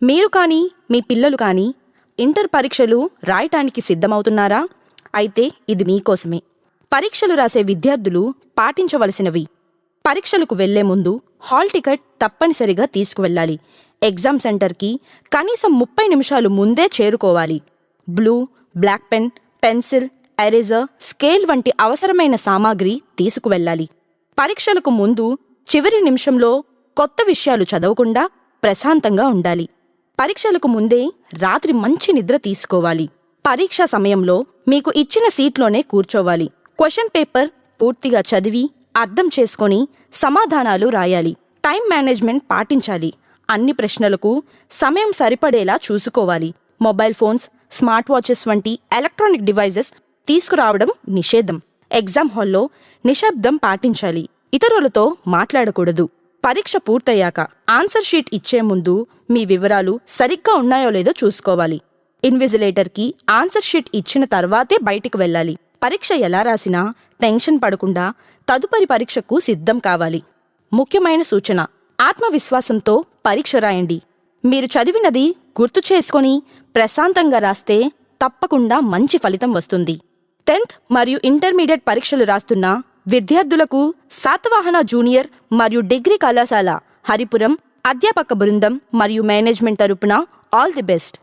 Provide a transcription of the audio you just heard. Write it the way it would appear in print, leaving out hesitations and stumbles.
మీరు కానీ మీ పిల్లలు కానీ ఇంటర్ పరీక్షలు రాయటానికి సిద్ధమవుతున్నారా? అయితే ఇది మీకోసమే. పరీక్షలు రాసే విద్యార్థులు పాటించవలసినవి: పరీక్షలకు వెళ్లే ముందు హాల్ టికెట్ తప్పనిసరిగా తీసుకువెళ్ళాలి. ఎగ్జామ్ సెంటర్కి కనీసం 30 నిమిషాలు ముందే చేరుకోవాలి. Blue, black pen, pencil, eraser, scale వంటి అవసరమైన సామాగ్రి తీసుకువెళ్ళాలి. పరీక్షలకు ముందు చివరి నిమిషంలో కొత్త విషయాలు చదవకుండా ప్రశాంతంగా ఉండాలి. పరీక్షలకు ముందే రాత్రి మంచి నిద్ర తీసుకోవాలి. పరీక్ష సమయంలో మీకు ఇచ్చిన సీట్లోనే కూర్చోవాలి. క్వశ్చన్ పేపర్ పూర్తిగా చదివి అర్థం చేసుకొని సమాధానాలు రాయాలి. టైం మేనేజ్మెంట్ పాటించాలి. అన్ని ప్రశ్నలకు సమయం సరిపడేలా చూసుకోవాలి. మొబైల్ ఫోన్స్, స్మార్ట్ వాచెస్ వంటి ఎలక్ట్రానిక్ డివైజెస్ తీసుకురావడం నిషేధం. ఎగ్జామ్ హాల్లో నిశ్శబ్దం పాటించాలి. ఇతరులతో మాట్లాడకూడదు. పరీక్ష పూర్తయ్యాక ఆన్సర్ షీట్ ఇచ్చే ముందు మీ వివరాలు సరిగ్గా ఉన్నాయో లేదో చూసుకోవాలి. ఇన్విజిలేటర్కి ఆన్సర్ షీట్ ఇచ్చిన తర్వాతే బయటికి వెళ్ళాలి. పరీక్ష ఎలా రాసినా టెన్షన్ పడకుండా తదుపరి పరీక్షకు సిద్ధం కావాలి. ముఖ్యమైన సూచన: ఆత్మవిశ్వాసంతో పరీక్ష రాయండి. మీరు చదివినది గుర్తు చేసుకొని ప్రశాంతంగా రాస్తే తప్పకుండా మంచి ఫలితం వస్తుంది. 10th మరియు ఇంటర్మీడియట్ పరీక్షలు రాస్తున్న విద్యార్థులకు శాతవాహన జూనియర్ మరియు డిగ్రీ కళాశాల హరిపురం అధ్యాపక బృందం మరియు మేనేజ్మెంట్ తరపున ఆల్ ది బెస్ట్.